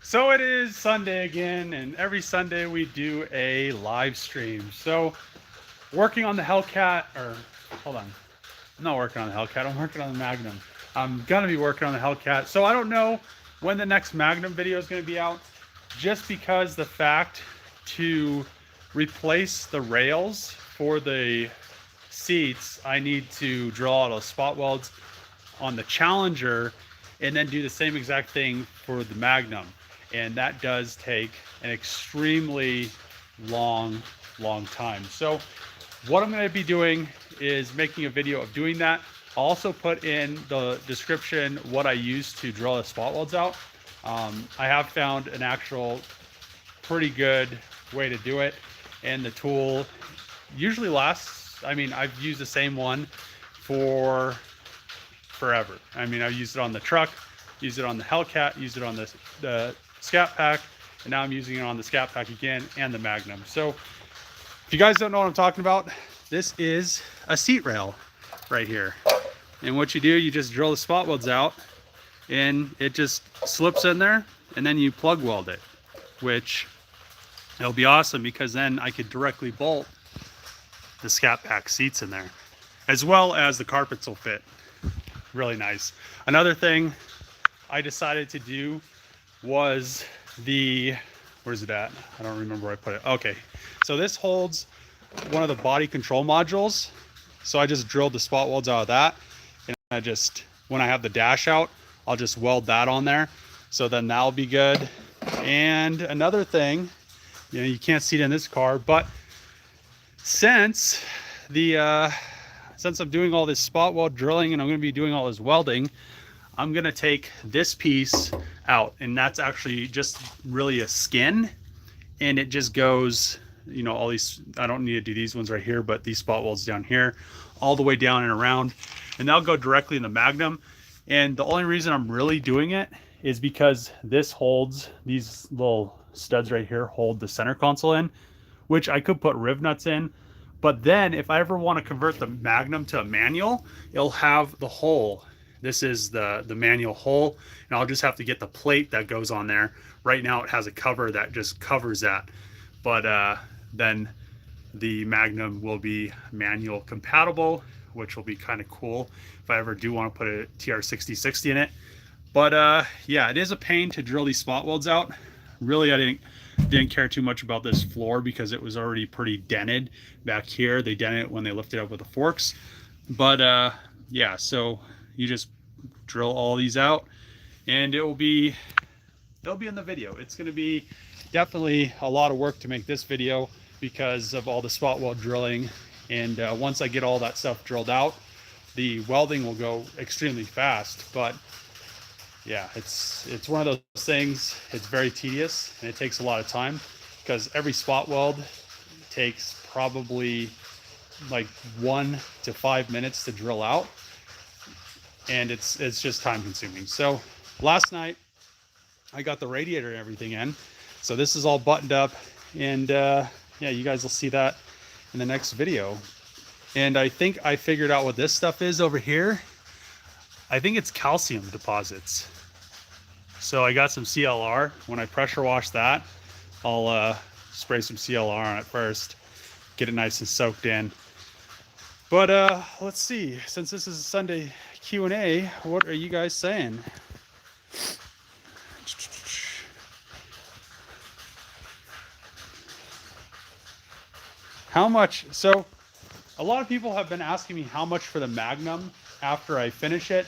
So it is Sunday again, and every Sunday we do a live stream. So working on the Hellcat, or hold on, I'm not working on the Hellcat. I'm working on the Magnum. I'm gonna be working on the Hellcat. So I don't know when the next Magnum video is gonna be out, just because the fact to replace the rails for the seats, I need to drill out those spot welds on the Challenger and then do the same exact thing for the Magnum. And that does take an extremely long time. So what I'm going to be doing is making a video of doing that. I'll also put in the description what I use to drill the spot welds out. I have found an actual pretty good way to do it, and the tool usually lasts. I mean, I've used the same one for forever. I mean, I've used it on the truck, used it on the Hellcat, used it on the Scat Pack, and now I'm using it on the Scat Pack again and the Magnum. So if you guys don't know what I'm talking about, this is a seat rail right here. And what you do, you just drill the spot welds out and it just slips in there, and then you plug weld it, which it'll be awesome because then I could directly bolt the Scat Pack seats in there, as well as the carpets will fit really nice. Another thing I decided to do was where's it at? I don't remember where I put it. Okay, so this holds one of the body control modules. So I just drilled the spot welds out of that, and I just, when I have the dash out, I'll just weld that on there. So then that'll be good. And another thing, you can't see it in this car, but since I'm doing all this spot weld drilling and I'm going to be doing all this welding, I'm going to take this piece out, and that's actually just really a skin, and it just goes, all these, I don't need to do these ones right here, but these spot welds down here, all the way down and around, and they'll go directly in the Magnum. And the only reason I'm really doing it is because this holds, these little studs right here hold the center console in, which I could put riv nuts in. But then if I ever want to convert the Magnum to a manual, it'll have the hole. This is the manual hole, and I'll just have to get the plate that goes on there. Right now it has a cover that just covers that. But then the Magnum will be manual compatible, which will be kind of cool if I ever do want to put a TR6060 in it. But yeah, it is a pain to drill these spot welds out. Really, I didn't care too much about this floor because it was already pretty dented back here. They dented it when they lifted up with the forks. But yeah, so you just drill all these out, and they'll be in the video. It's going to be definitely a lot of work to make this video because of all the spot weld drilling. And once I get all that stuff drilled out, the welding will go extremely fast. But yeah, it's one of those things. It's very tedious and it takes a lot of time because every spot weld takes probably like 1 to 5 minutes to drill out, and it's just time consuming. So last night I got the radiator and everything in, so this is all buttoned up, and yeah, you guys will see that in the next video. And I think I figured out what this stuff is over here. I think it's calcium deposits. So I got some CLR. When I pressure wash that, I'll spray some CLR on it first, get it nice and soaked in. But let's see, since this is a Sunday Q&A, what are you guys saying? How much? So a lot of people have been asking me how much for the Magnum after I finish it.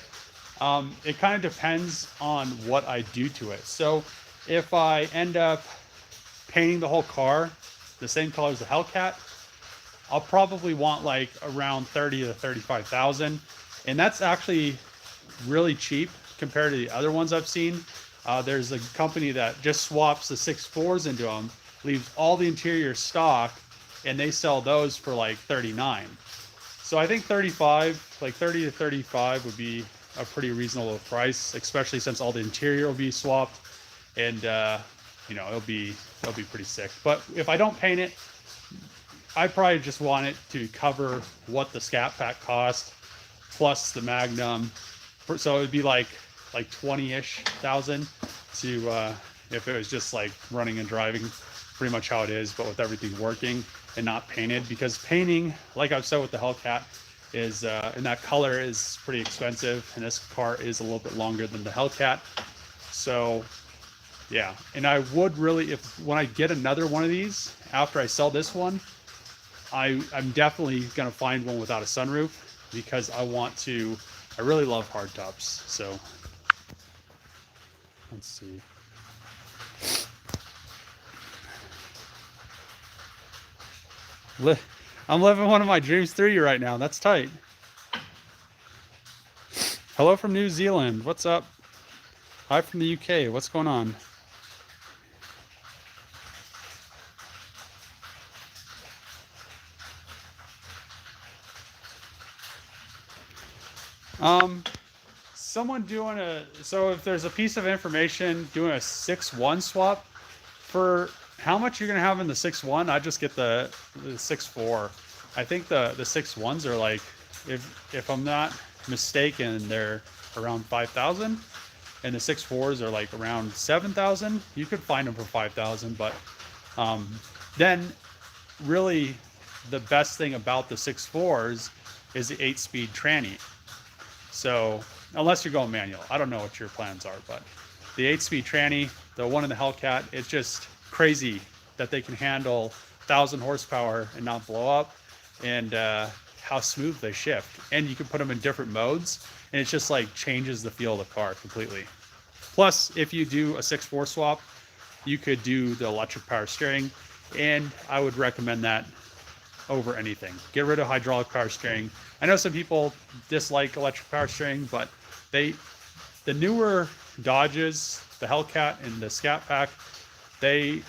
It kind of depends on what I do to it. So if I end up painting the whole car the same color as the Hellcat, I'll probably want like around 30 to 35,000, and that's actually really cheap compared to the other ones I've seen. There's a company that just swaps the 6.4s into them, leaves all the interior stock, and they sell those for like 39. So I think 35, like 30 to 35 would be a pretty reasonable price, especially since all the interior will be swapped, and it'll be pretty sick. But if I don't paint it, I probably just want it to cover what the Scat Pack cost plus the Magnum. So it would be like 20-ish thousand to if it was just like running and driving pretty much how it is, but with everything working and not painted, because painting, like I've said with the Hellcat, is and that color is pretty expensive, and this car is a little bit longer than the Hellcat. So yeah, and I would really, if when I get another one of these after I sell this one, I'm definitely gonna find one without a sunroof, because I really love hardtops. So let's see. I'm living one of my dreams through you right now. That's tight. Hello from New Zealand. What's up? Hi from the UK. What's going on? Someone doing so if there's a piece of information doing a 6.1 swap, for how much you're gonna have in the 6.1, I just get the 6.4. I think the 6.1s are like, if I'm not mistaken, they're around 5,000, and the 6.4s are like around 7,000. You could find them for 5,000, but then really the best thing about the 6.4s is the 8-speed tranny. So unless you're going manual, I don't know what your plans are, but the 8-speed tranny, the one in the Hellcat, it's just crazy that they can handle 1,000 horsepower and not blow up, and how smooth they shift. And you can put them in different modes, and it just like changes the feel of the car completely. Plus, if you do a 6.4 swap, you could do the electric power steering, and I would recommend that over anything. Get rid of hydraulic power steering. I know some people dislike electric power steering, but the newer Dodges, the Hellcat and the Scat Pack, they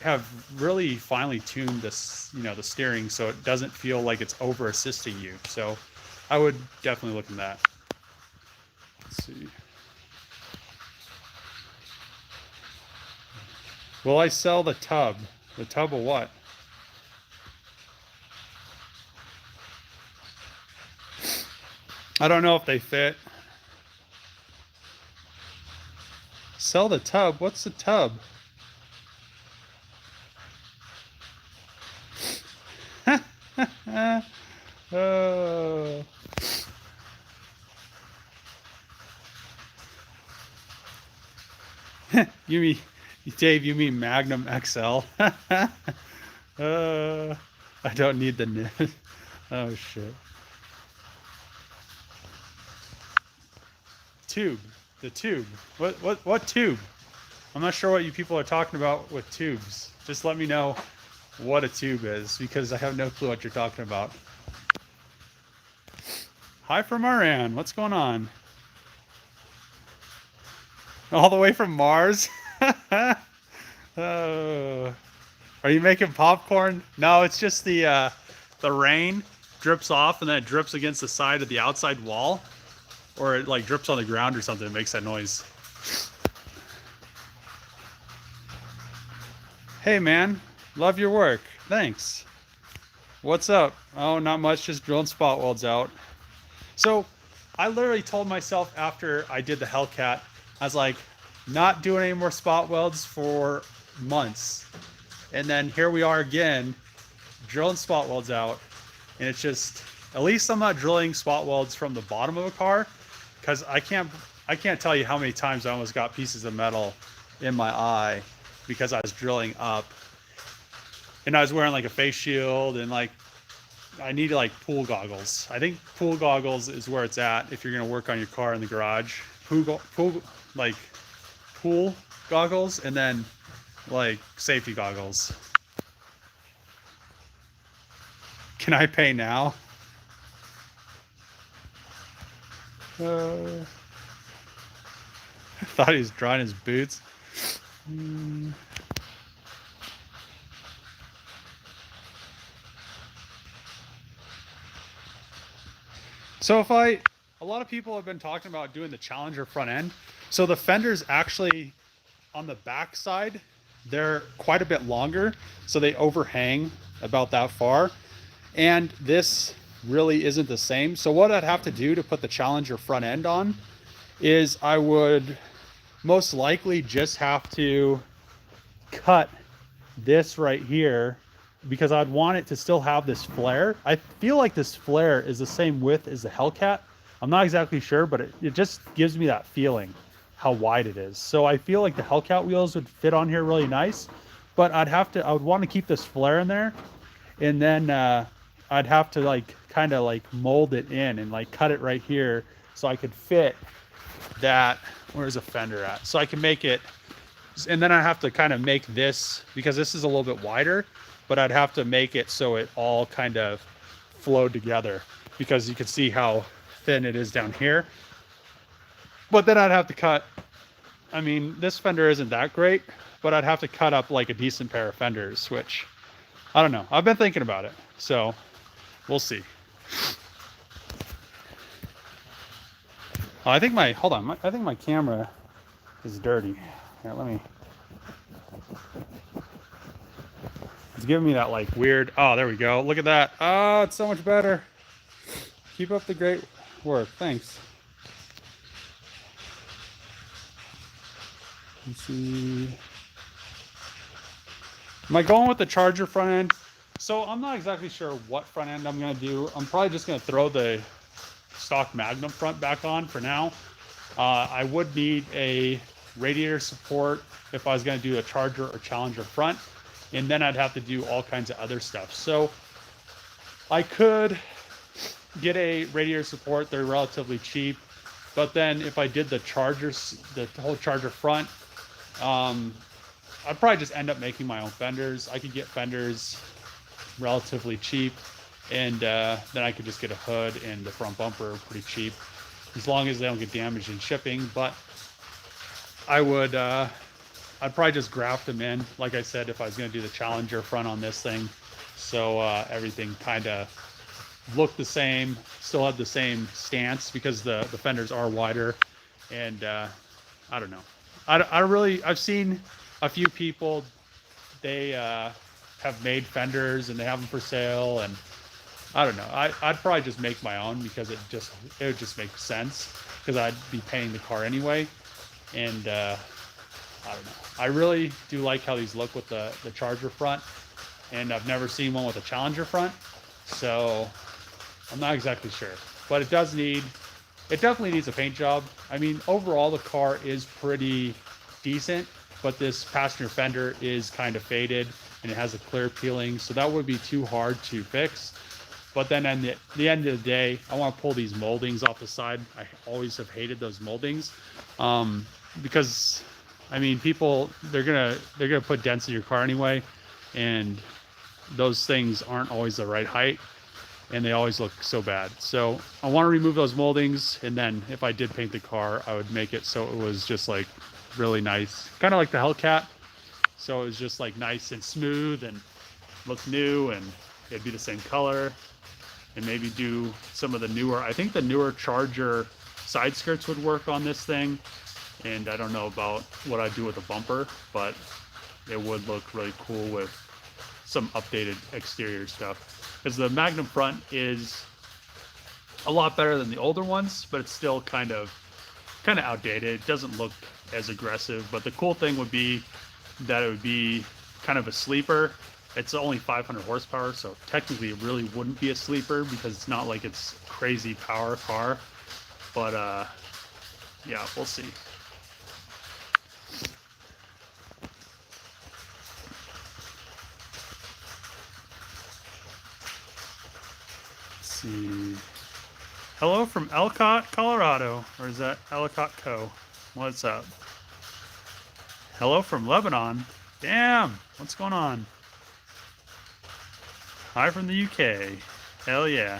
have really finely tuned this, the steering, so it doesn't feel like it's over assisting you. So I would definitely look at that. Let's see. Will I sell the tub? The tub of what? I don't know if they fit. Sell the tub? What's the tub? Oh. You mean, Dave, you mean Magnum XL? I don't need the nib. Oh shit. Tube. The tube. What tube? I'm not sure what you people are talking about with tubes. Just let me know what a tube is, because I have no clue what you're talking about. Hi from Iran. What's going on? All the way from Mars? Oh. Are you making popcorn? No, it's just the rain drips off, and then it drips against the side of the outside wall, or it like drips on the ground or something. It makes that noise. Hey man, love your work. Thanks. What's up? Oh, not much, just drilling spot welds out. So I literally told myself after I did the Hellcat, I was like, not doing any more spot welds for months. And then here we are again, drilling spot welds out. And it's just, at least I'm not drilling spot welds from the bottom of a car, because I can't tell you how many times I almost got pieces of metal in my eye because I was drilling up. And I was wearing like a face shield, and like I needed like pool goggles. I think pool goggles is where it's at if you're gonna work on your car in the garage. Pool goggles, and then like safety goggles. Can I pay now? I thought he was drying his boots. So a lot of people have been talking about doing the Challenger front end. So the fenders actually on the back side, they're quite a bit longer, so they overhang about that far. And this really isn't the same. So what I'd have to do to put the Challenger front end on is I would most likely just have to cut this right here because I'd want it to still have this flare. I feel like this flare is the same width as the Hellcat. I'm not exactly sure, but it just gives me that feeling how wide it is. So I feel like the Hellcat wheels would fit on here really nice, but I would want to keep this flare in there, and then I'd have to like kind of like mold it in and like cut it right here so I could fit that. Where's the fender at? So I can make it, and then I have to kind of make this, because this is a little bit wider, but I'd have to make it so it all kind of flowed together, because you can see how thin it is down here. But then I'd have to cut, I mean, this fender isn't that great, but I'd have to cut up like a decent pair of fenders, which I don't know. I've been thinking about it, so we'll see. Oh, I think my, hold on, I think my camera is dirty. Here, let me. It's giving me that like weird, oh, there we go. Look at that. Oh, it's so much better. Keep up the great work. Thanks. Let's see. Am I going with the Charger front end? So I'm not exactly sure what front end I'm going to do. I'm probably just going to throw the stock Magnum front back on for now. I would need a radiator support if I was going to do a Charger or Challenger front, and then I'd have to do all kinds of other stuff. So I could get a radiator support. They're relatively cheap, but then if I did the Chargers, the whole Charger front, I'd probably just end up making my own fenders. I could get fenders relatively cheap, and then I could just get a hood and the front bumper pretty cheap, as long as they don't get damaged in shipping. But I would, I'd probably just graft them in, like I said, if I was going to do the Challenger front on this thing, so everything kind of looked the same, still had the same stance, because the fenders are wider. And I don't know. I've seen a few people, they have made fenders and they have them for sale, and I don't know. I'd probably just make my own, because it would just make sense, because I'd be paying the car anyway. And I don't know. I really do like how these look with the Charger front, and I've never seen one with a Challenger front, so I'm not exactly sure. But it definitely needs a paint job. I mean, overall the car is pretty decent, but this passenger fender is kind of faded and it has a clear peeling, so that would be too hard to fix. But then at the end of the day, I want to pull these moldings off the side. I always have hated those moldings, because I mean, people, they're gonna put dents in your car anyway, and those things aren't always the right height, and they always look so bad. So I want to remove those moldings, and then if I did paint the car, I would make it so it was just like really nice, kind of like the Hellcat. So it was just like nice and smooth and look new, and it'd be the same color. And maybe do some of the newer, I think the newer Charger side skirts would work on this thing. And I don't know about what I'd do with the bumper, but it would look really cool with some updated exterior stuff. Because the Magnum front is a lot better than the older ones, but it's still kind of outdated. It doesn't look as aggressive. But the cool thing would be that it would be kind of a sleeper. It's only 500 horsepower, so technically it really wouldn't be a sleeper, because it's not like it's crazy power car. But yeah, we'll see. See. Hello from Ellicott, Colorado. Or is that Ellicott Co? What's up? Hello from Lebanon. Damn, what's going on? Hi from the UK. Hell yeah.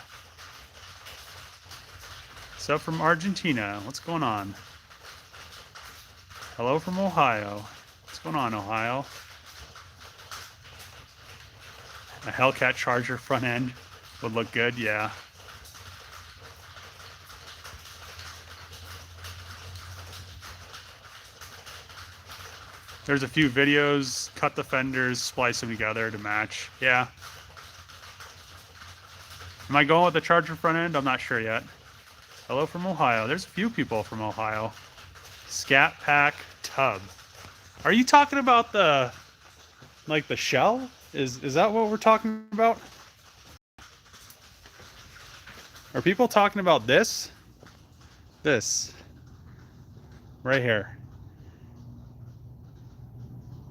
What's up from Argentina? What's going on? Hello from Ohio. What's going on, Ohio? A Hellcat Charger front end would look good, yeah. There's a few videos, cut the fenders, splice them together to match. Yeah. Am I going with the Charger front end? I'm not sure yet. Hello from Ohio. There's a few people from Ohio. Scat Pack Tub. Are you talking about the like the shell? Is that what we're talking about? Are people talking about this? This right here.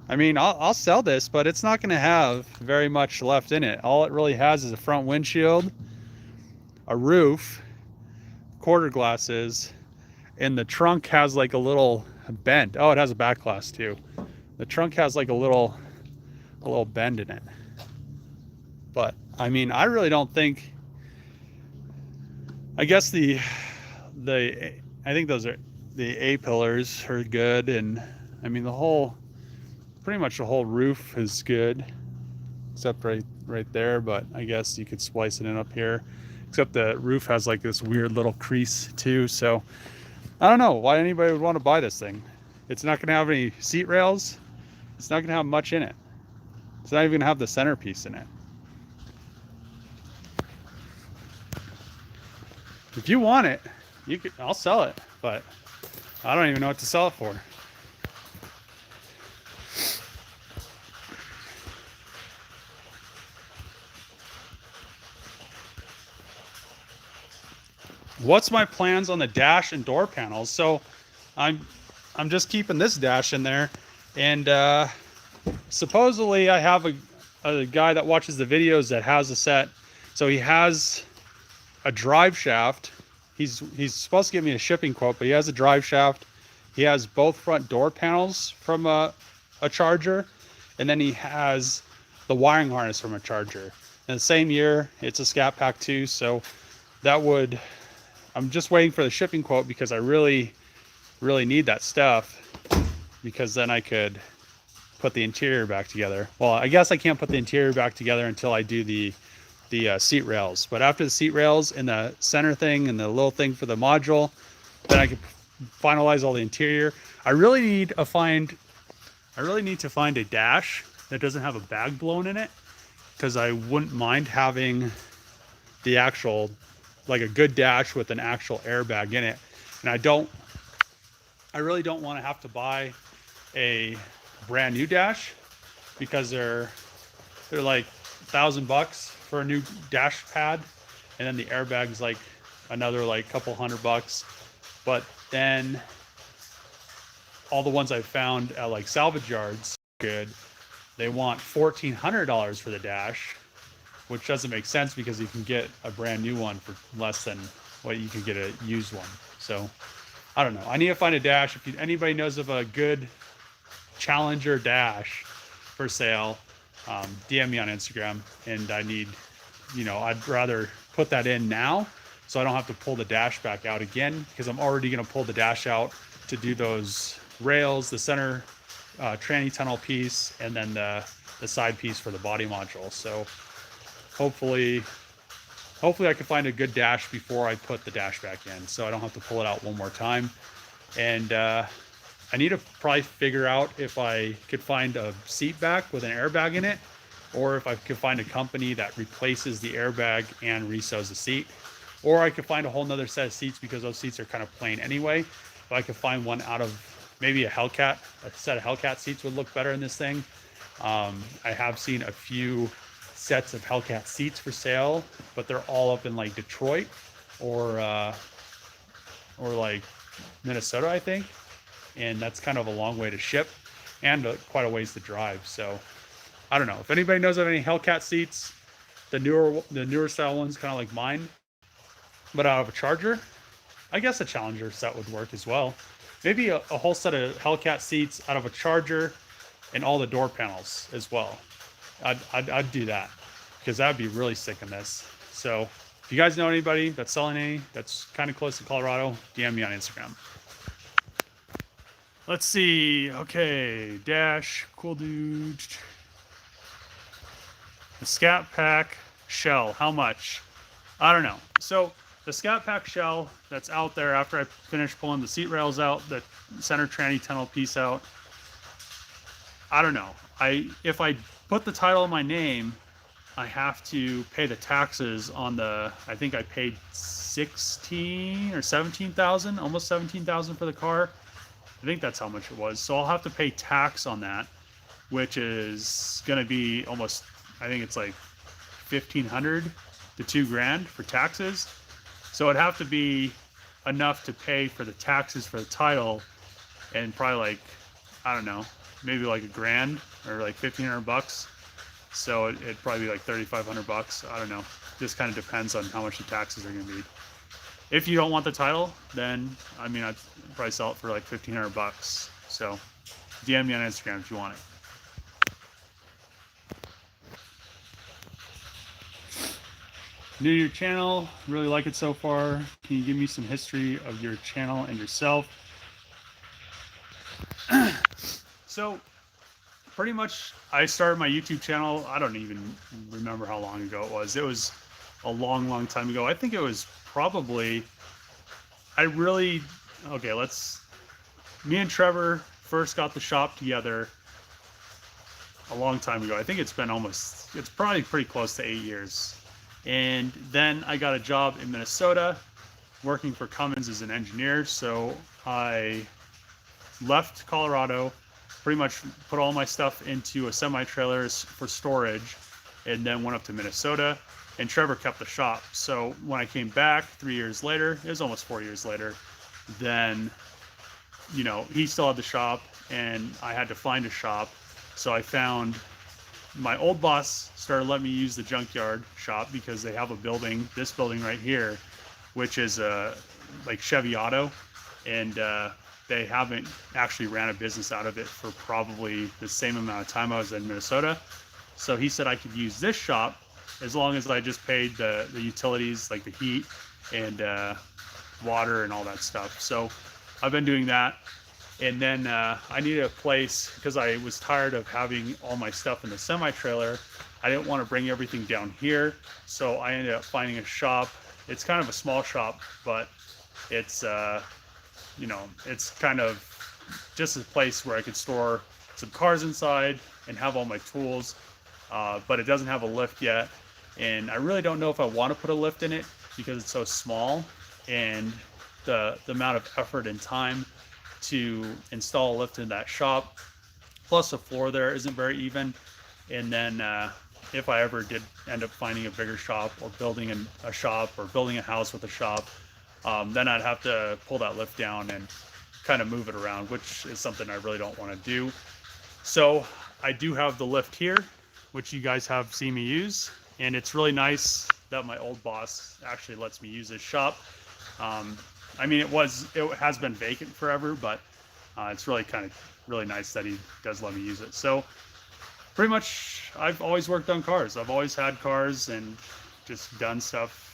I mean, I'll sell this, but it's not going to have very much left in it. All it really has is a front windshield, a roof, quarter glasses, and the trunk has like a little bend. Oh, it has a back glass too. The trunk has like a little bend in it. But I mean, I really don't think. I guess I think those are the A pillars are good, and I mean pretty much the whole roof is good, except right there. But I guess you could splice it in up here. Except the roof has like this weird little crease too. So I don't know why anybody would want to buy this thing. It's not going to have any seat rails. It's not going to have much in it. It's not even going to have the centerpiece in it. If you want it, I'll sell it, but I don't even know what to sell it for. What's my plans on the dash and door panels? So I'm just keeping this dash in there, and supposedly I have a guy that watches the videos that has a set. So he has a drive shaft. He's supposed to give me a shipping quote, but he has a drive shaft. He has both front door panels from a Charger, and then he has the wiring harness from a Charger. In the same year, it's a Scat Pack 2, so that would. I'm just waiting for the shipping quote because I really need that stuff, because then I could put the interior back together. Well, I guess I can't put the interior back together until I do the seat rails. But after the seat rails and the center thing and the little thing for the module, then I can finalize all the interior. I really need to find a dash that doesn't have a bag blown in it, because I wouldn't mind having the actual, like a good dash with an actual airbag in it. And I really don't want to have to buy a brand new dash, because they're like $1,000 for a new dash pad, and then the airbag's like another like couple $100. But then all the ones I've found at like salvage yards, good, they want $1,400 for the dash, which doesn't make sense because you can get a brand new one for less than what you can get a used one. So I don't know. I need to find a dash. If anybody knows of a good Challenger dash for sale, DM me on Instagram. And I need, I'd rather put that in now so I don't have to pull the dash back out again, because I'm already going to pull the dash out to do those rails, the center tranny tunnel piece, and then the side piece for the body module. So hopefully I can find a good dash before I put the dash back in, so I don't have to pull it out one more time. And I need to probably figure out if I could find a seat back with an airbag in it, or if I could find a company that replaces the airbag and resews the seat, or I could find a whole nother set of seats, because those seats are kind of plain anyway. But I could find one out of maybe a set of Hellcat seats would look better in this thing. I have seen a few sets of Hellcat seats for sale, but they're all up in like Detroit or like Minnesota, I think, and that's kind of a long way to ship and quite a ways to drive. So I don't know if anybody knows of any Hellcat seats, the newer style ones, kind of like mine, but out of a Charger. I guess a Challenger set would work as well. Maybe a whole set of Hellcat seats out of a Charger and all the door panels as well. I'd do that, because that would be really sick in this. So if you guys know anybody that's selling any that's kind of close to Colorado, DM me on Instagram. Let's see. Okay, dash, cool dude. The Scat Pack shell, how much? I don't know. So the Scat Pack shell that's out there, after I finish pulling the seat rails out, the center tranny tunnel piece out, I don't know. If I put the title in my name, I have to pay the taxes on I think I paid 16 or 17,000, almost 17,000 for the car. I think that's how much it was. So I'll have to pay tax on that. which is going to be almost, I think it's like 1,500 to 2 grand for taxes. So it'd have to be enough to pay for the taxes for the title, and probably like, I don't know, maybe like $1,000 or like $1,500. So it'd probably be like $3,500. I don't know. Just kind of depends on how much the taxes are going to be. If you don't want the title, then I mean, I'd probably sell it for like $1,500. So DM me on Instagram if you want it. New to your channel, really like it so far. Can you give me some history of your channel and yourself? So pretty much I started my YouTube channel, I don't even remember how long ago it was. It was a long time ago. I think it was probably, me and Trevor first got the shop together a long time ago. I think it's probably pretty close to 8 years. And then I got a job in Minnesota working for Cummins as an engineer. So I left Colorado, pretty much put all my stuff into a semi-trailer for storage, and then went up to Minnesota, and Trevor kept the shop. So when I came back 3 years later, it was almost 4 years later, then, you know, he still had the shop and I had to find a shop. So I found, my old boss started letting me use the junkyard shop because they have a building, this building right here, which is like Chevy Auto, and they haven't actually ran a business out of it for probably the same amount of time I was in Minnesota. So he said I could use this shop as long as I just paid the utilities, like the heat and water and all that stuff. So I've been doing that. And then I needed a place because I was tired of having all my stuff in the semi-trailer. I didn't want to bring everything down here. So I ended up finding a shop. It's kind of a small shop, but it's, you know, it's kind of just a place where I could store some cars inside and have all my tools. But it doesn't have a lift yet. And I really don't know if I want to put a lift in it because it's so small, and the amount of effort and time to install a lift in that shop, plus the floor there isn't very even. And then if I ever did end up finding a bigger shop or building a shop or building a house with a shop, then I'd have to pull that lift down and kind of move it around, which is something I really don't want to do. So I do have the lift here, which you guys have seen me use, and it's really nice that my old boss actually lets me use this shop. I mean, it has been vacant forever, but it's really really nice that he does let me use it. So pretty much I've always worked on cars. I've always had cars and just done stuff.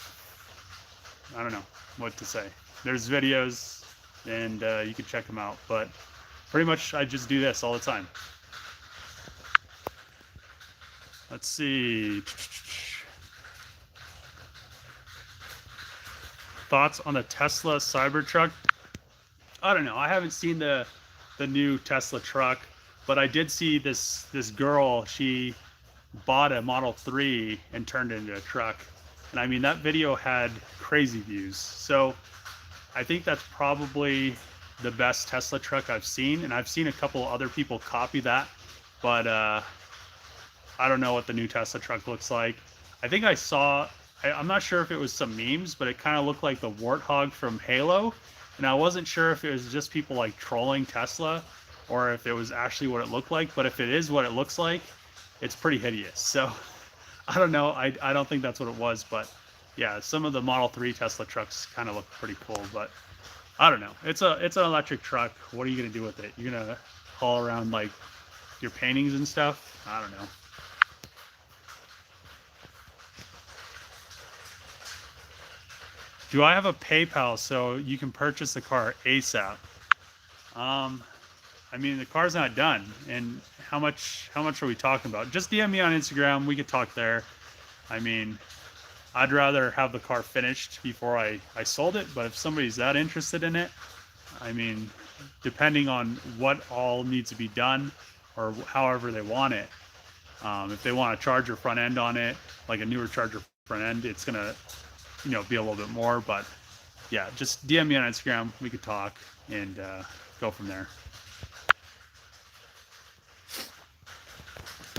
I don't know what to say. There's videos and you can check them out, but pretty much I just do this all the time. Let's see. Thoughts on the Tesla Cybertruck? I don't know. I haven't seen the new Tesla truck, but I did see this girl. She bought a Model 3 and turned it into a truck. And I mean, that video had crazy views. So I think that's probably the best Tesla truck I've seen. And I've seen a couple other people copy that, but I don't know what the new Tesla truck looks like. I think I saw, I'm not sure if it was some memes, but it kind of looked like the Warthog from Halo. And I wasn't sure if it was just people like trolling Tesla or if it was actually what it looked like. But if it is what it looks like, it's pretty hideous. So I don't know. I don't think that's what it was. But yeah, some of the Model 3 Tesla trucks kind of look pretty cool. But I don't know. It's an electric truck. What are you going to do with it? You're going to haul around like your paintings and stuff? I don't know. Do I have a PayPal so you can purchase the car ASAP? I mean, the car's not done, and how much are we talking about? Just DM me on Instagram. We could talk there. I mean, I'd rather have the car finished before I sold it, but if somebody's that interested in it, I mean, depending on what all needs to be done or however they want it, if they want a charger front end on it, like a newer charger front end, it's gonna, you know, be a little bit more. But yeah, just DM me on Instagram. We could talk and go from there.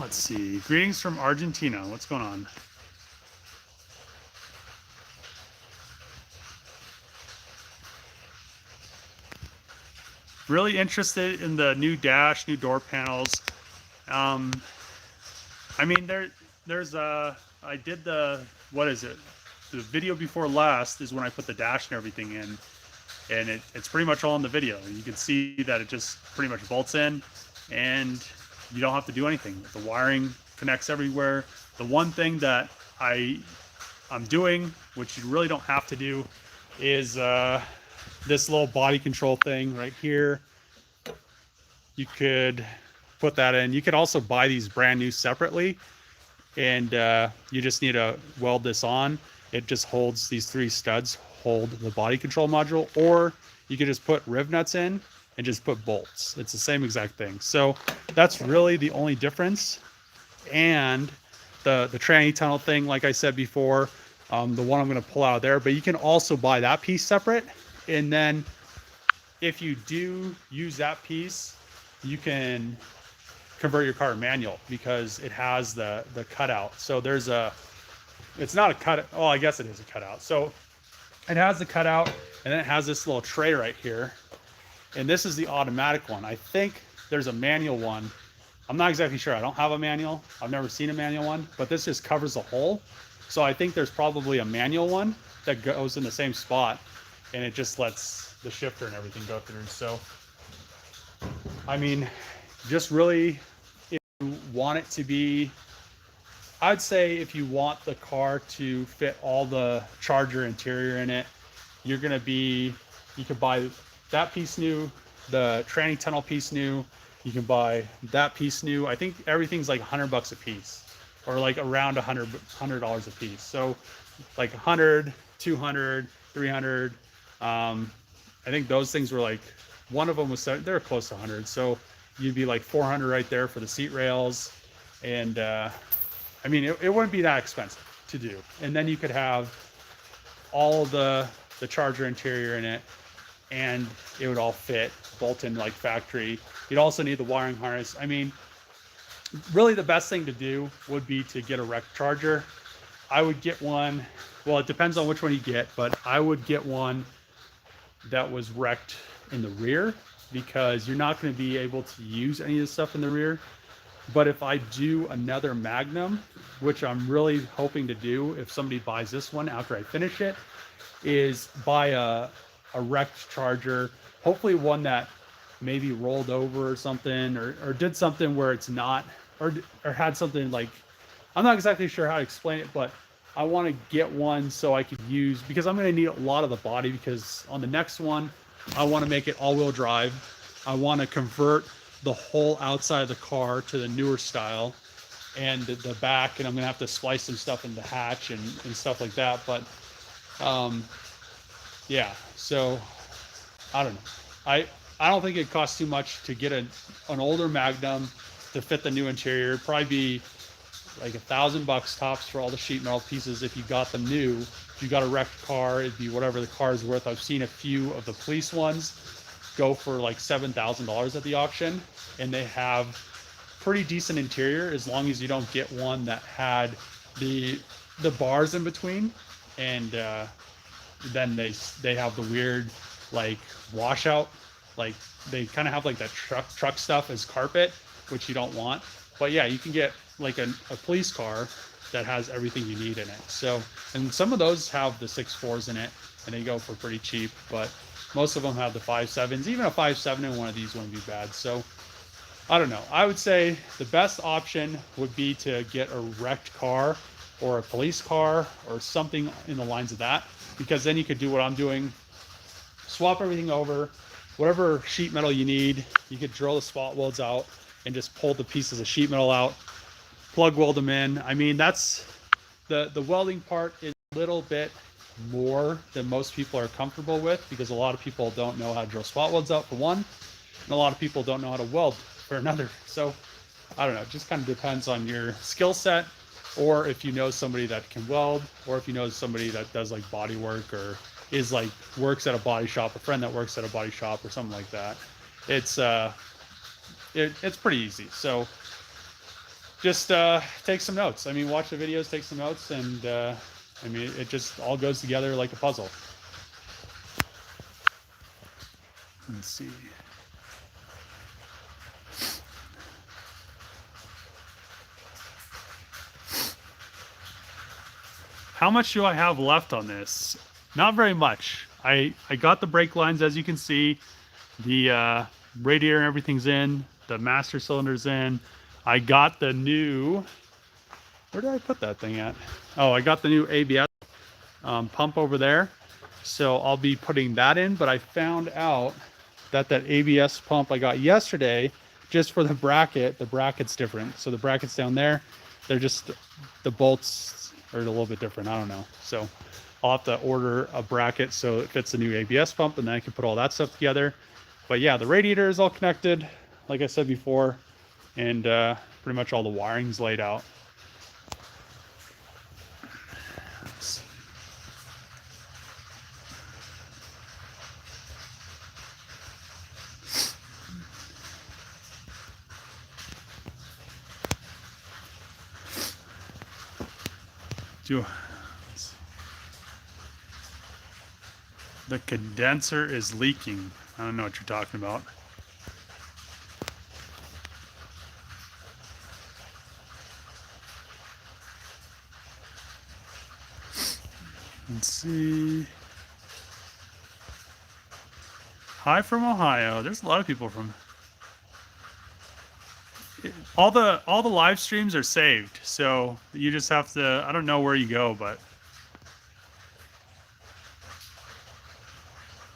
Let's see. Greetings from Argentina. What's going on? Really interested in the new dash, new door panels. I mean, I did what is it? The video before last is when I put the dash and everything in, and it's pretty much all in the video. You can see that it just pretty much bolts in, and you don't have to do anything. The wiring connects everywhere. The one thing that I'm doing, which you really don't have to do, is this little body control thing right here. You could put that in. You could also buy these brand new separately, and you just need to weld this on. It just holds, these 3 studs hold the body control module, or you could just put riv nuts in and just put bolts. It's the same exact thing. So that's really the only difference. And the tranny tunnel thing, like I said before, the one I'm going to pull out of there, but you can also buy that piece separate. And then if you do use that piece, you can convert your car to manual because it has the cutout. So there's it's not a cut. Oh, I guess it is a cutout. So it has the cutout, and then it has this little tray right here. And this is the automatic one. I think there's a manual one. I'm not exactly sure. I don't have a manual. I've never seen a manual one, but this just covers the hole. So I think there's probably a manual one that goes in the same spot, and it just lets the shifter and everything go through. So, I mean, just really, if you want it to be, I'd say if you want the car to fit all the charger interior in it, you could buy that piece new, the tranny tunnel piece new. You can buy that piece new. I think everything's like $100 a piece, or like around $100 a piece. So like 100, 200, 300. I think those things were like, one of them was, they're close to 100. So you'd be like 400 right there for the seat rails. And I mean, it wouldn't be that expensive to do. And then you could have all the charger interior in it, and it would all fit, bolt in like factory. You'd also need the wiring harness. I mean, really the best thing to do would be to get a wrecked charger. I would get one, well, it depends on which one you get, but I would get one that was wrecked in the rear, because you're not going to be able to use any of this stuff in the rear. But if I do another Magnum, which I'm really hoping to do if somebody buys this one after I finish it, is buy a wrecked charger, hopefully one that maybe rolled over or something, or did something where it's not, or had something like, I'm not exactly sure how to explain it, but I want to get one so I could use, because I'm going to need a lot of the body, because on the next one, I want to make it all-wheel drive. I want to convert the whole outside of the car to the newer style, and the back, and I'm going to have to splice some stuff in the hatch and stuff like that. But yeah, so I don't know. I don't think it costs too much to get an older Magnum to fit the new interior. It'd probably be like $1,000 tops for all the sheet metal pieces if you got them new. If you got a wrecked car, it'd be whatever the car is worth. I've seen a few of the police ones go for like $7,000 at the auction, and they have pretty decent interior, as long as you don't get one that had the bars in between, and then they have the weird like washout, like they kind of have like that truck stuff as carpet, which you don't want. But yeah, you can get like a police car that has everything you need in it. So, and some of those have the 6.4s in it, and they go for pretty cheap, but most of them have the 5.7s. Even a 5.7 in one of these wouldn't be bad. So I don't know. I would say the best option would be to get a wrecked car or a police car or something in the lines of that, because then you could do what I'm doing, swap everything over, whatever sheet metal you need. You could drill the spot welds out and just pull the pieces of sheet metal out, plug weld them in. I mean, that's the welding part is a little bit more than most people are comfortable with, because a lot of people don't know how to drill spot welds out for one, and a lot of people don't know how to weld for another. So I don't know, it just kind of depends on your skill set, or if you know somebody that can weld, or if you know somebody that does like body work, or is like works at a body shop, a friend that works at a body shop or something like that. It's it's pretty easy. So just take some notes. I mean, watch the videos, take some notes, and I mean, it just all goes together like a puzzle. Let's see. How much do I have left on this? Not very much. I got the brake lines, as you can see. The radiator and everything's in. The master cylinder's in. I got the new... Where did I put that thing at? Oh, I got the new ABS pump over there. So I'll be putting that in, but I found out that ABS pump I got yesterday, just for the bracket's different. So the bracket's down there. They're just, the bolts are a little bit different. I don't know. So I'll have to order a bracket so it fits the new ABS pump, and then I can put all that stuff together. But yeah, the radiator is all connected, like I said before, and pretty much all the wiring's laid out. The condenser is leaking. I don't know what you're talking about. Let's see. Hi from Ohio. There's a lot of people from... All the live streams are saved, so you just have to... I don't know where you go, but...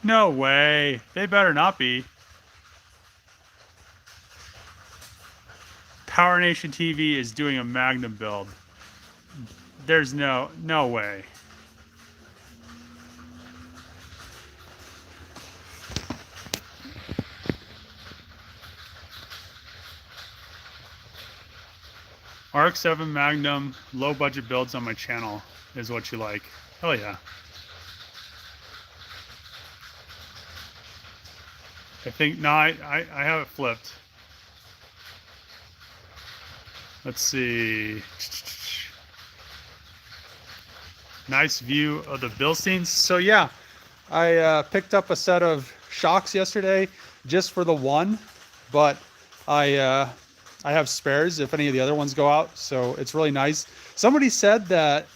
No way. They better not be. Power Nation TV is doing a Magnum build. There's no way. RX-7 Magnum low budget builds on my channel is what you like. Hell yeah. I think, no, I have it flipped. Let's see. Nice view of the Bilsteins. So yeah, I picked up a set of shocks yesterday just for the one, but I have spares if any of the other ones go out, so it's really nice. Somebody said that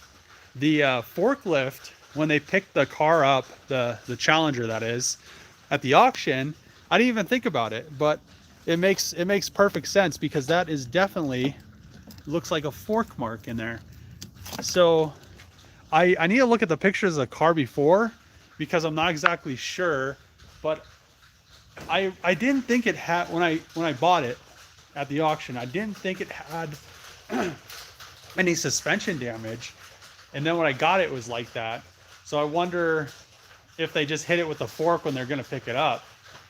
the forklift, when they picked the car up, the Challenger that is, at the auction, I didn't even think about it, but it makes perfect sense, because that is definitely, looks like a fork mark in there. So I need to look at the pictures of the car before, because I'm not exactly sure, but I didn't think it had, when I bought it at the auction, I didn't think it had any suspension damage, and then when I got it, it was like that. So I wonder if they just hit it with the fork when they're going to pick it up,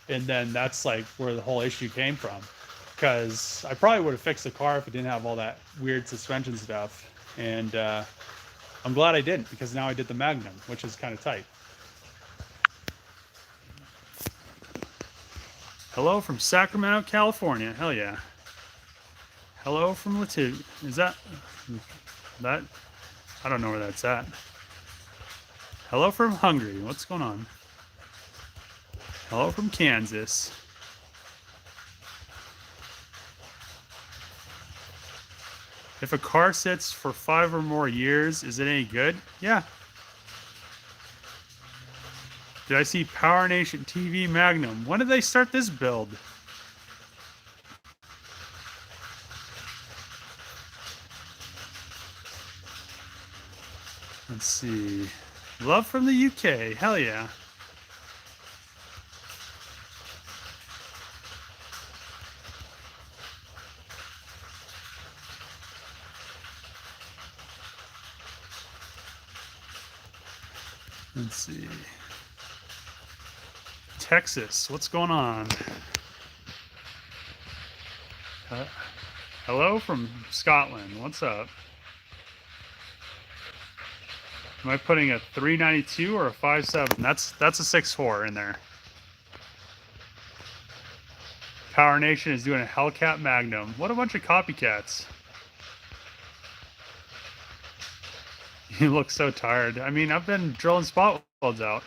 and then that's like where the whole issue came from, because I probably would have fixed the car if it didn't have all that weird suspension stuff. And I'm glad I didn't, because now I did the Magnum, which is kind of tight. Hello from Sacramento, California. Hell yeah. Hello from Latvia. Is that? I don't know where that's at. Hello from Hungary. What's going on? Hello from Kansas. If a car sits for 5 or more years, is it any good? Yeah. Did I see Power Nation TV Magnum? When did they start this build? Let's see. Love from the UK. Hell yeah. Let's see. Texas, what's going on? Hello from Scotland. What's up? Am I putting a 392 or a 57? That's a 6.4 in there. Power Nation is doing a Hellcat Magnum. What a bunch of copycats. You look so tired. I mean, I've been drilling spot welds out.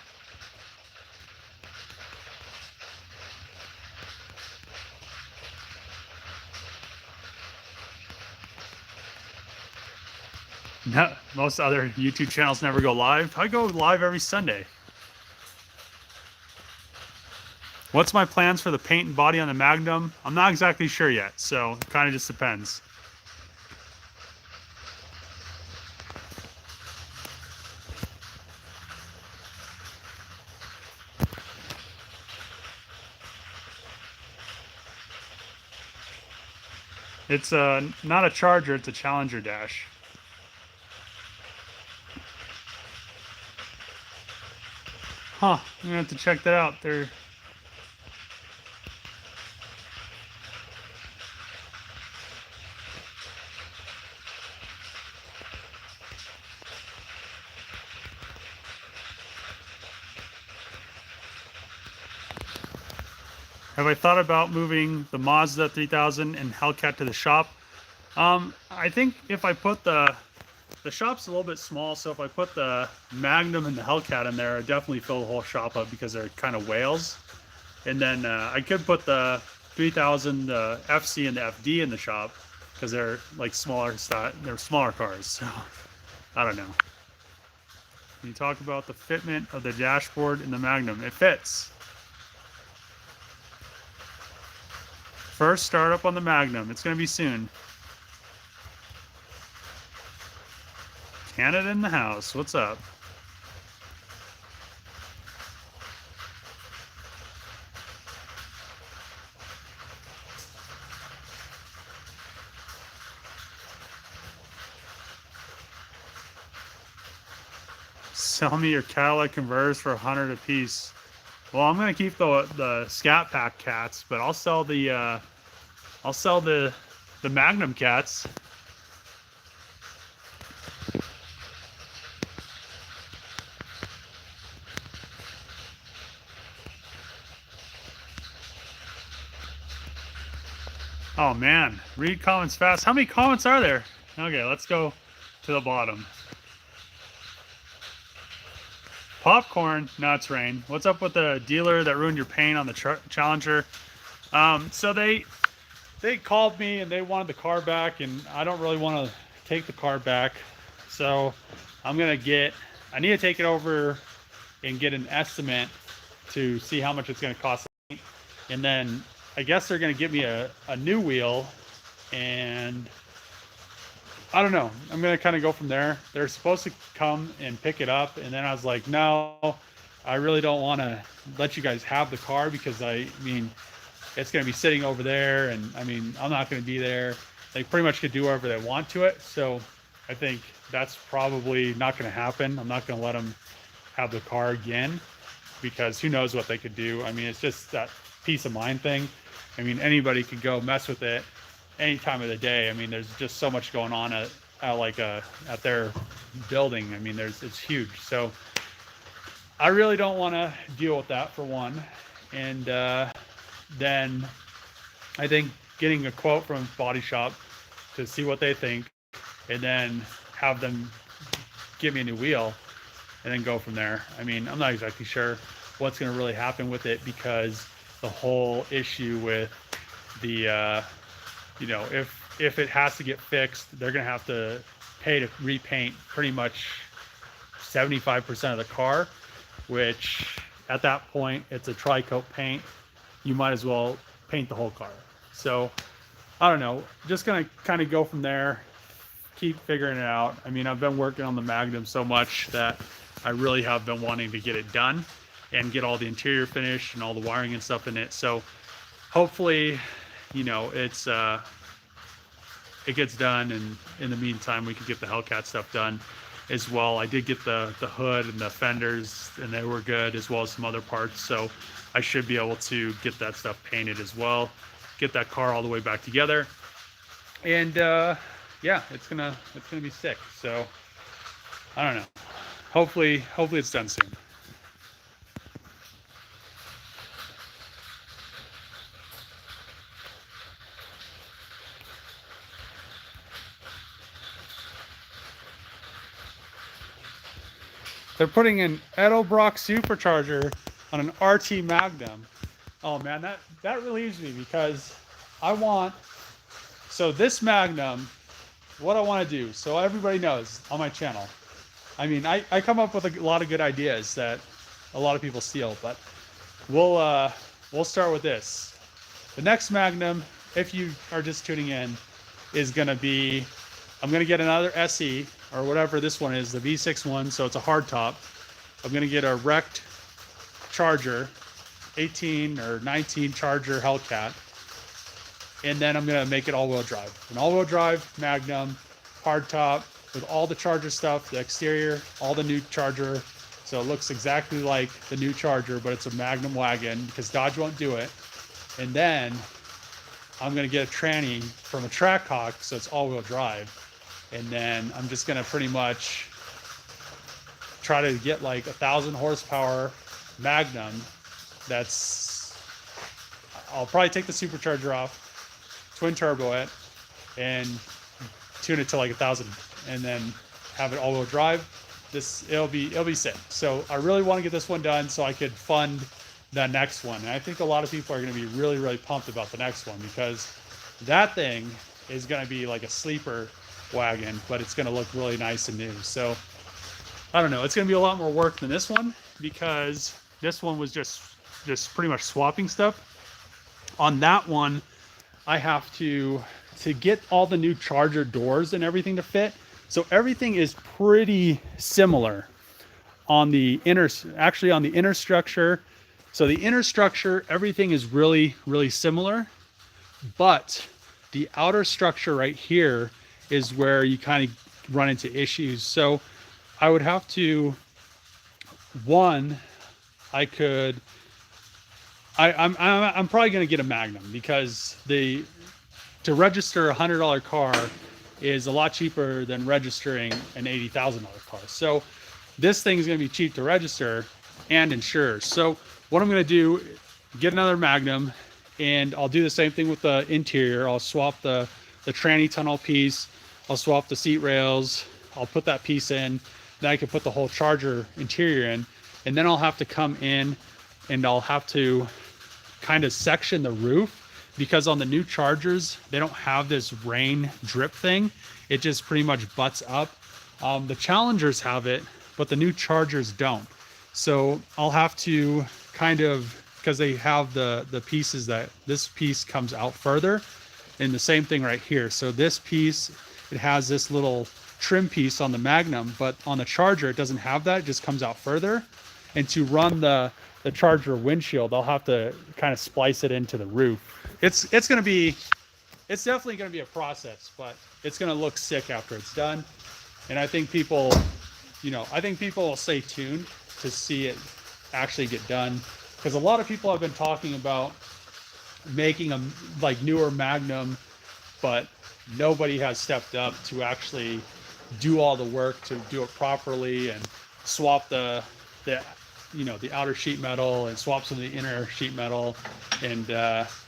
No, most other YouTube channels never go live. I go live every Sunday. What's my plans for the paint and body on the Magnum? I'm not exactly sure yet, so it kind of just depends. It's not a Charger, it's a Challenger dash. Huh, I'm gonna have to check that out. They're Have I thought about moving the Mazda 3000 and Hellcat to the shop? I think if I put the shop's a little bit small, so if I put the Magnum and the Hellcat in there, I'd definitely fill the whole shop up because they're kind of whales. And then I could put the 3000, the FC, and the FD in the shop because they're like they're smaller cars. So I don't know. Can you talk about the fitment of the dashboard in the Magnum? It fits. First startup on the Magnum. It's going to be soon. Canada in the house. What's up? Sell me your Cadillac Converse for $100 a piece. Well, I'm gonna keep the Scat Pack cats, but I'll sell the Magnum cats. Oh man, read comments fast. How many comments are there? Okay, let's go to the bottom. Popcorn, no, it's rain. What's up with the dealer that ruined your paint on the Challenger? So they called me and they wanted the car back, and I don't really want to take the car back. So I need to take it over and get an estimate to see how much it's going to cost. And then I guess they're going to give me a new wheel, and I don't know. I'm going to kind of go from there. They're supposed to come and pick it up, and then I was like, no, I really don't want to let you guys have the car because I mean, it's going to be sitting over there, and I mean, I'm not going to be there. They pretty much could do whatever they want to it. So I think that's probably not going to happen. I'm not going to let them have the car again because who knows what they could do. I mean, it's just that peace of mind thing. I mean, anybody could go mess with it any time of the day. I mean, there's just so much going on at their building. I mean, it's huge. So I really don't want to deal with that for one. And then I think getting a quote from Body Shop to see what they think, and then have them give me a new wheel, and then go from there. I mean, I'm not exactly sure what's going to really happen with it because the whole issue with the, if it has to get fixed, they're going to have to pay to repaint pretty much 75% of the car, which at that point, it's a tri-coat paint. You might as well paint the whole car. So I don't know, just going to kind of go from there, keep figuring it out. I mean, I've been working on the Magnum so much that I really have been wanting to get it done and get all the interior finished and all the wiring and stuff in it. So hopefully, it gets done, and in the meantime we can get the Hellcat stuff done as well. I did get the hood and the fenders, and they were good, as well as some other parts. So I should be able to get that stuff painted as well, get that car all the way back together, and yeah, it's gonna be sick. So I don't know. Hopefully it's done soon. They're putting an Edelbrock supercharger on an RT Magnum. Oh man, that relieves me because I want, so this Magnum, what I want to do, so everybody knows on my channel. I mean, I come up with a lot of good ideas that a lot of people steal, but we'll start with this. The next Magnum, if you are just tuning in, is gonna be, I'm gonna get another SE or whatever this one is, the V6 one, so it's a hard top. I'm gonna get a wrecked Charger, 18 or 19 Charger Hellcat, and then I'm gonna make it all-wheel drive. An all-wheel drive Magnum, hard top, with all the Charger stuff, the exterior, all the new Charger. So it looks exactly like the new Charger, but it's a Magnum wagon because Dodge won't do it. And then I'm gonna get a tranny from a Trackhawk, so it's all-wheel drive. And then I'm just gonna pretty much try to get like 1,000 horsepower Magnum. I'll probably take the supercharger off, twin turbo it, and tune it to like 1,000, and then have it all-wheel drive. It'll be sick. So I really want to get this one done so I could fund the next one. And I think a lot of people are going to be really, really pumped about the next one because that thing is going to be like a sleeper wagon, but it's going to look really nice and new. So I don't know. It's going to be a lot more work than this one because this one was just pretty much swapping stuff. On that one, I have to get all the new Charger doors and everything to fit. So everything is pretty similar on the inner structure. So the inner structure, everything is really, really similar, but the outer structure right here is where you kind of run into issues. So I would have to, I'm probably going to get a Magnum because to register a $100 car is a lot cheaper than registering an $80,000 car. So this thing is going to be cheap to register and insure. So what I'm going to do, get another Magnum, and I'll do the same thing with the interior. I'll swap the tranny tunnel piece. I'll swap the seat rails. I'll put that piece in. Then I can put the whole Charger interior in. And then I'll have to come in and I'll have to kind of section the roof, because on the new Chargers, they don't have this rain drip thing. It just pretty much butts up. The Challengers have it, but the new Chargers don't. So I'll have to kind of, because they have the pieces that this piece comes out further, and the same thing right here. So this piece, it has this little trim piece on the Magnum, but on the Charger, it doesn't have that. It just comes out further. And to run the Charger windshield, I'll have to kind of splice it into the roof. It's definitely going to be a process, but it's going to look sick after it's done. And I think people will stay tuned to see it actually get done, because a lot of people have been talking about making a like newer Magnum, but nobody has stepped up to actually do all the work to do it properly and swap the outer sheet metal and swap some of the inner sheet metal and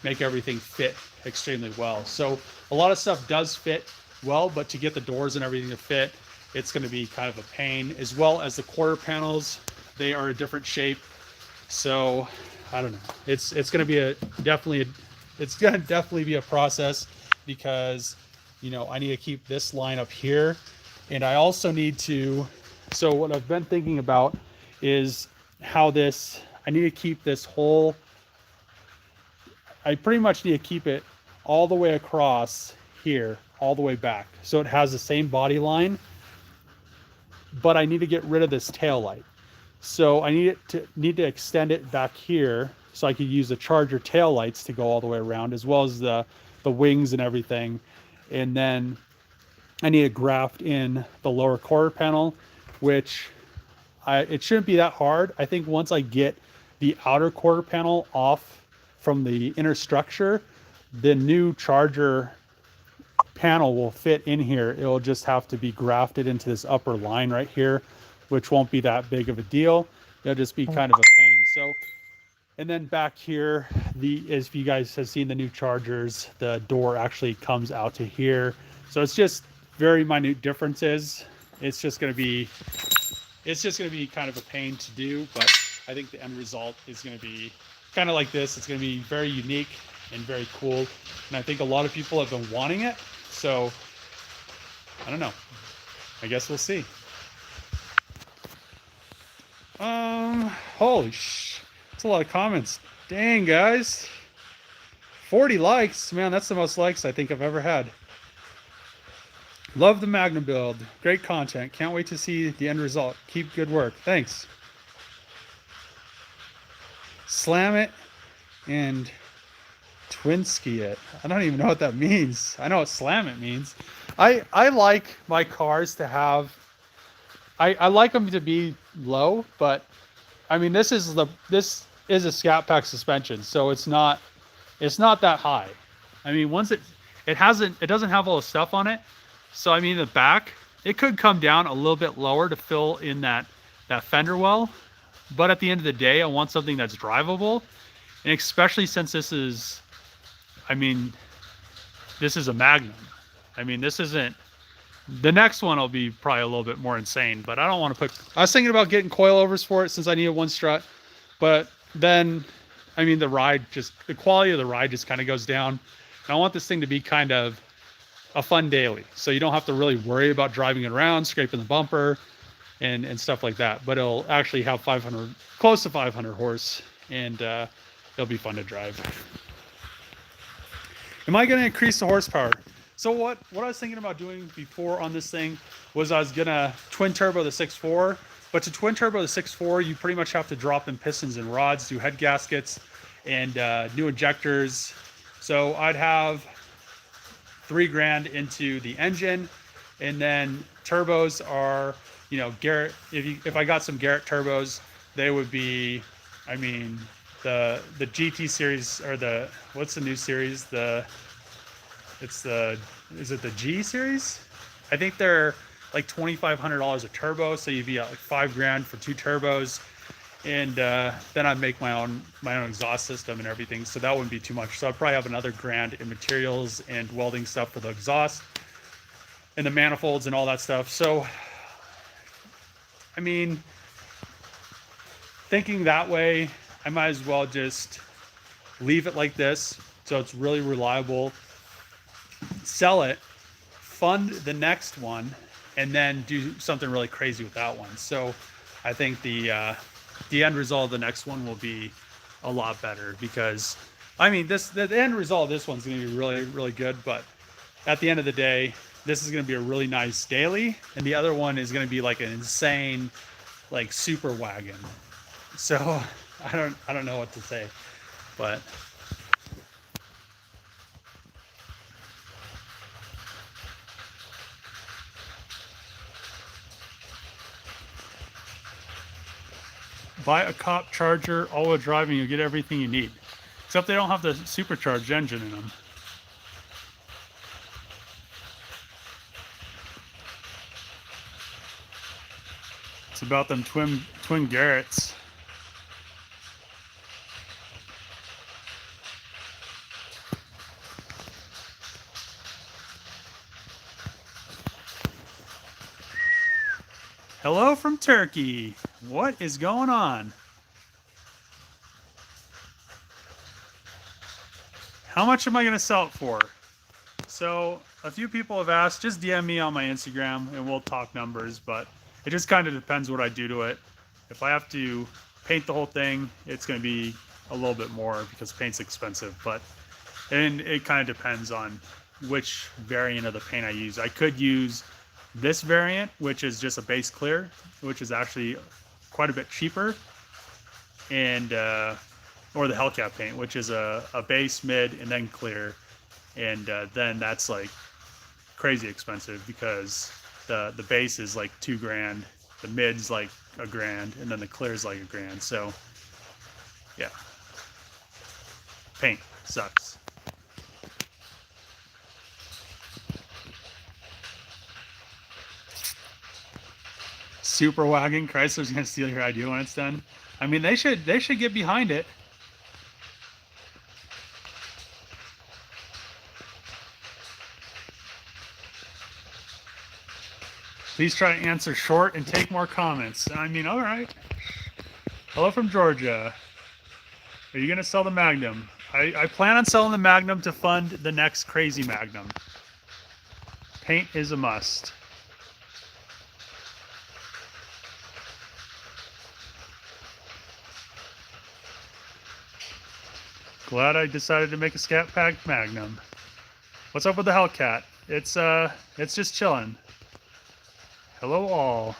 make everything fit extremely well. So a lot of stuff does fit well, but to get the doors and everything to fit, it's going to be kind of a pain, as well as the quarter panels. They are a different shape. So I don't know. It's going to be definitely be a process, because I need to keep this line up here, and I also need to. So what I've been thinking about is how I need to keep this whole. I pretty much need to keep it all the way across here, all the way back, so it has the same body line. But I need to get rid of this tail light. So I need to extend it back here so I could use the Charger tail lights to go all the way around, as well as the wings and everything. And then I need to graft in the lower quarter panel, which it shouldn't be that hard. I think once I get the outer quarter panel off from the inner structure, the new Charger panel will fit in here. It'll just have to be grafted into this upper line right here, which won't be that big of a deal. It'll just be kind of a pain. So, and then back here, if you guys have seen the new Chargers, the door actually comes out to here. So it's just very minute differences. It's just going to be it's just going to be kind of a pain to do, but I think the end result is going to be kind of like this. It's going to be very unique and very cool, and I think a lot of people have been wanting it. So I don't know. I guess we'll see. Holy that's a lot of comments. Dang, guys. 40 likes. Man, that's the most likes I think I've ever had. Love the Magnum build. Great content. Can't wait to see the end result. Keep good work. Thanks. Slam it and twinski it. I don't even know what that means. I know what slam it means. I like my cars to have, I like them to be low, but I mean this is a Scat Pack suspension, so it's not that high. I mean once it doesn't have all the stuff on it. So I mean the back, it could come down a little bit lower to fill in that fender well. But at the end of the day, I want something that's drivable. And especially since this is, I mean, this is a Magnum. I mean, this isn't, the next one will be probably a little bit more insane, but I don't want to put, I was thinking about getting coilovers for it since I needed one strut. But then, I mean, the quality of the ride just kind of goes down. And I want this thing to be kind of a fun daily. So you don't have to really worry about driving it around, scraping the bumper, and stuff like that, but it'll actually have close to 500 horse, and it'll be fun to drive. Am I going to increase the horsepower? So what I was thinking about doing before on this thing was I was going to twin turbo the 6.4, but to twin turbo the 6.4, you pretty much have to drop in pistons and rods, do head gaskets, and new injectors. So I'd have $3,000 into the engine, and then turbos are, you know, Garrett, if I got some Garrett turbos, they would be, I mean, the GT series, or what's the new series? Is it the G series? I think they're like $2,500 a turbo. So you'd be at like $5,000 for 2 turbos. And then I'd make my own exhaust system and everything. So that wouldn't be too much. So I'd probably have another $1,000 in materials and welding stuff for the exhaust and the manifolds and all that stuff. So I mean, thinking that way, I might as well just leave it like this, so it's really reliable, sell it, fund the next one, and then do something really crazy with that one. So I think the end result of the next one will be a lot better, because I mean the end result of this one's going to be really, really good, but at the end of the day, this is going to be a really nice daily, and the other one is going to be like an insane, like super wagon. So I don't know what to say, but buy a cop charger, all-wheel driving, you'll get everything you need, except they don't have the supercharged engine in them. It's about them twin Garretts. Hello from Turkey. What is going on? How much am I going to sell it for? So a few people have asked, just DM me on my Instagram and we'll talk numbers, but it just kind of depends what I do to it. If I have to paint the whole thing, it's going to be a little bit more because paint's expensive, and it kind of depends on which variant of the paint I use. I could use this variant, which is just a base clear, which is actually quite a bit cheaper, and or the Hellcat paint, which is a base, mid, and then clear, and then that's like crazy expensive because the base is like $2,000, the mid's like $1,000, and then the clear's like $1,000. So yeah, paint sucks. Super wagon, Chrysler's gonna steal your idea when it's done. I mean, they should get behind it. Please try to answer short and take more comments. I mean, all right. Hello from Georgia. Are you going to sell the Magnum? I plan on selling the Magnum to fund the next crazy Magnum. Paint is a must. Glad I decided to make a Scat Pack Magnum. What's up with the Hellcat? It's just chilling. Hello all.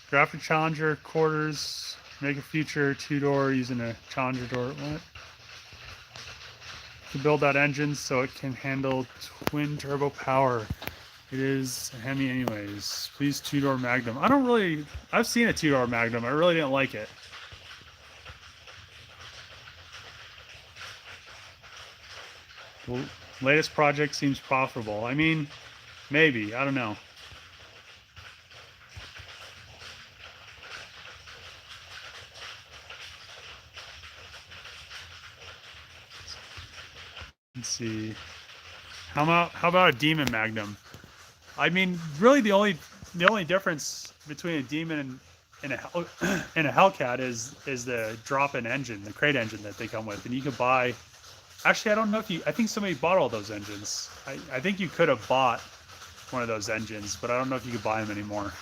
Graphic Challenger quarters. Make a future two-door using a Challenger door. What? To build that engine so it can handle twin turbo power. It is a Hemi anyways. Please two-door Magnum. I've seen a two-door Magnum. I really didn't like it. The latest project seems profitable. I mean, maybe. I don't know. Let's see. How about a Demon Magnum? I mean, really the only difference between a Demon and a Hellcat is the drop-in engine, the crate engine that they come with, and you can buy. Actually, I don't know if I think somebody bought all those engines. I think you could have bought one of those engines, but I don't know if you could buy them anymore.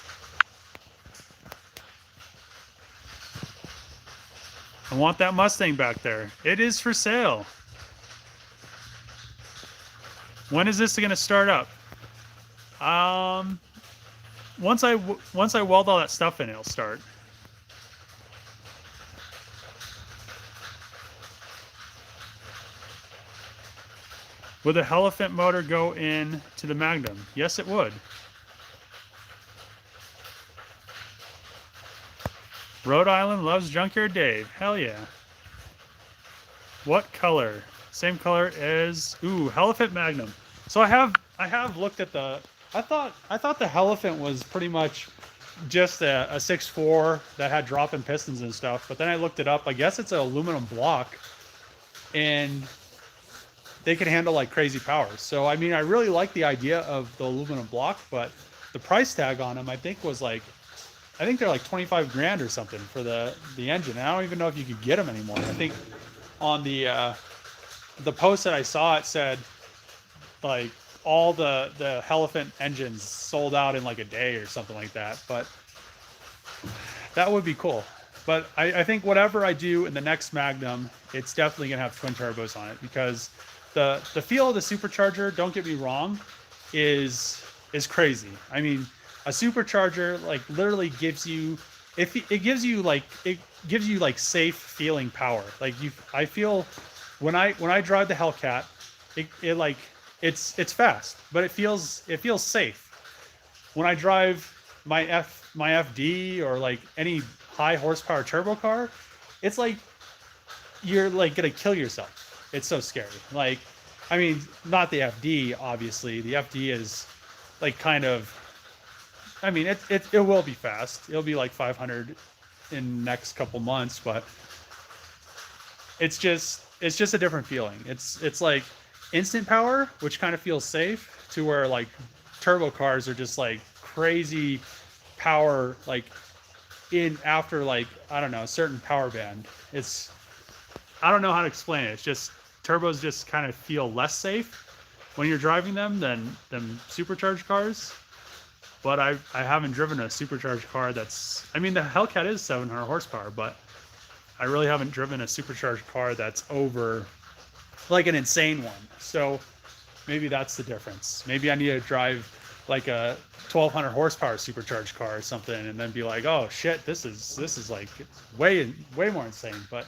I want that Mustang back there. It is for sale. When is this going to start up? Once I weld all that stuff in, it'll start. Would the Elephant motor go in to the Magnum? Yes, it would. Rhode Island loves Junkyard Dave. Hell yeah. What color? Same color as Elephant Magnum. So I have looked at the. I thought the Elephant was pretty much just a 6.4 that had drop-in pistons and stuff. But then I looked it up. I guess it's an aluminum block, and they can handle like crazy powers. So I mean, I really like the idea of the aluminum block, but the price tag on them I think was like, I think they're like 25 grand or something for the engine. And I don't even know if you could get them anymore. I think on the post that I saw, it said like all the Elephant engines sold out in like a day or something like that. But that would be cool. But I think whatever I do in the next Magnum, it's definitely gonna have twin turbos on it, because the feel of the supercharger, don't get me wrong, is crazy. I mean, a supercharger like literally gives you, it gives you like safe feeling power. Like I feel when I drive the Hellcat, it's fast, but it feels safe. When I drive my FD or like any high horsepower turbo car, it's like you're like gonna kill yourself. It's so scary. Like, I mean, not the FD, obviously. The FD is like kind of, I mean, it will be fast. It'll be like 500 in the next couple months, but it's just a different feeling. It's like instant power, which kind of feels safe, to where like turbo cars are just like crazy power, like in after like, I don't know, a certain power band. I don't know how to explain it. It's just turbos just kind of feel less safe when you're driving them than supercharged cars. But I haven't driven a supercharged car that's, I mean, the Hellcat is 700 horsepower, but I really haven't driven a supercharged car that's over like an insane one. So maybe that's the difference. Maybe I need to drive like a 1200 horsepower supercharged car or something, and then be like, oh shit, this is like way more insane. But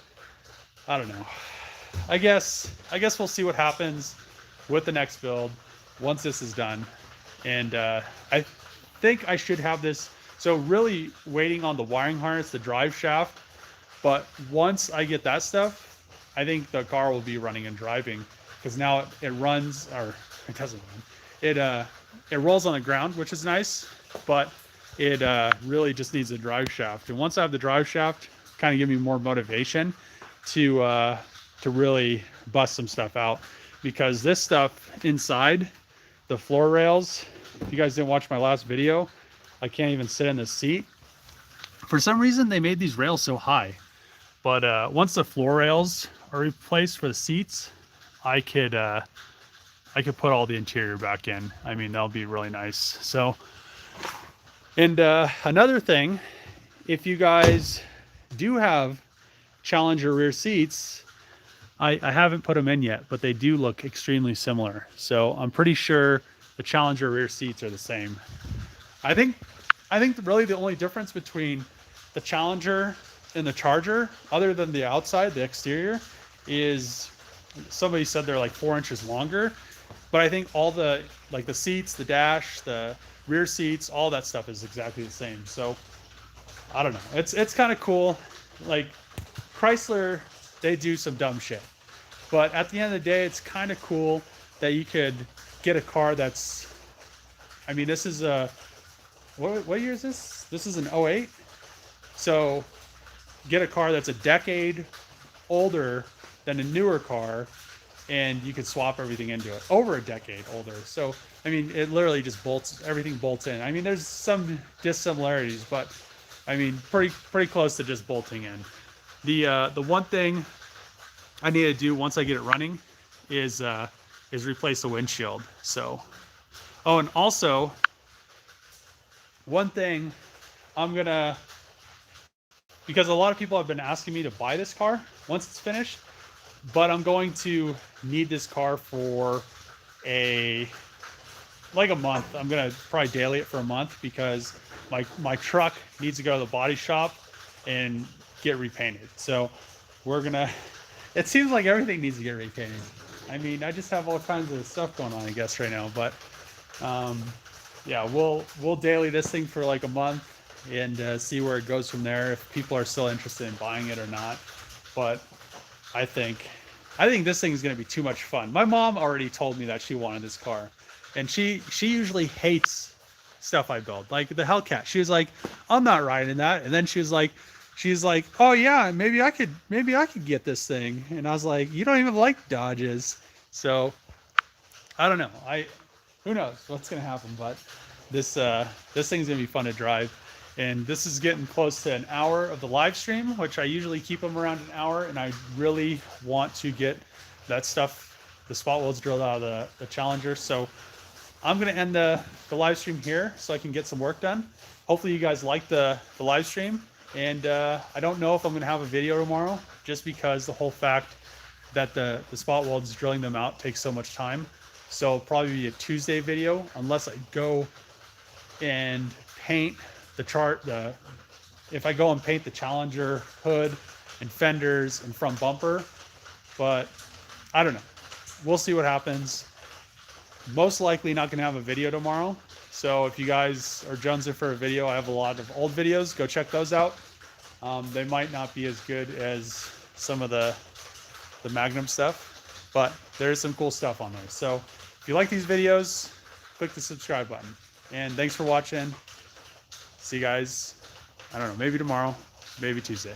I don't know. I guess we'll see what happens with the next build once this is done. And I think I should have this. So really waiting on the wiring harness, the drive shaft. But once I get that stuff, I think the car will be running and driving, because now it runs, or it doesn't run. It rolls on the ground, which is nice, but it really just needs a drive shaft. And once I have the drive shaft, kind of give me more motivation to really bust some stuff out, because this stuff inside the floor rails, if you guys didn't watch my last video, I can't even sit in the seat. For some reason, they made these rails so high. But once the floor rails are replaced for the seats, I could put all the interior back in. I mean, that'll be really nice. So, and another thing, if you guys do have Challenger rear seats, I haven't put them in yet, but they do look extremely similar. So I'm pretty sure the Challenger rear seats are the same. I think really the only difference between the Challenger and the Charger, other than the outside, the exterior, is somebody said they're like 4 inches longer. But I think all the, like the seats, the dash, the rear seats, all that stuff is exactly the same. So I don't know. It's kind of cool. Like Chrysler, they do some dumb shit. But at the end of the day, it's kind of cool that you could get a car that's, I mean, this is a, what year is this? This is an 08. So get a car that's a decade older than a newer car, and you could swap everything into it. Over a decade older. So, I mean, it literally just bolts, everything bolts in. I mean, there's some dissimilarities, but I mean, pretty close to just bolting in. The one thing I need to do once I get it running is replace the windshield. So, oh, and also one thing I'm gonna, because a lot of people have been asking me to buy this car once it's finished, but I'm going to need this car for like a month. I'm gonna probably daily it for a month because my truck needs to go to the body shop and get repainted. So we're gonna, it seems like everything needs to get repainted. I mean, I just have all kinds of stuff going on, I guess, right now, but yeah, we'll daily this thing for like a month and see where it goes from there, if people are still interested in buying it or not. But I think this thing is going to be too much fun. My mom already told me that she wanted this car, and she usually hates stuff I build, like the Hellcat. She was like, I'm not riding that. And then she's like, oh yeah, maybe I could get this thing. And I was like, you don't even like Dodges. So I don't know. Who knows what's going to happen, but this thing's going to be fun to drive. And this is getting close to an hour of the live stream, which I usually keep them around an hour. And I really want to get that stuff, the spot welds drilled out of the Challenger. So I'm going to end the live stream here so I can get some work done. Hopefully you guys like the live stream. And I don't know if I'm going to have a video tomorrow, just because the whole fact that the spot welds drilling them out takes so much time. So it'll probably be a Tuesday video, unless I go and paint if I go and paint the Challenger hood and fenders and front bumper. But I don't know. We'll see what happens. Most likely not going to have a video tomorrow. So if you guys are jonesing for a video, I have a lot of old videos. Go check those out. They might not be as good as some of the Magnum stuff, but there's some cool stuff on there. So if you like these videos, click the subscribe button. And thanks for watching. See you guys, I don't know, maybe tomorrow, maybe Tuesday.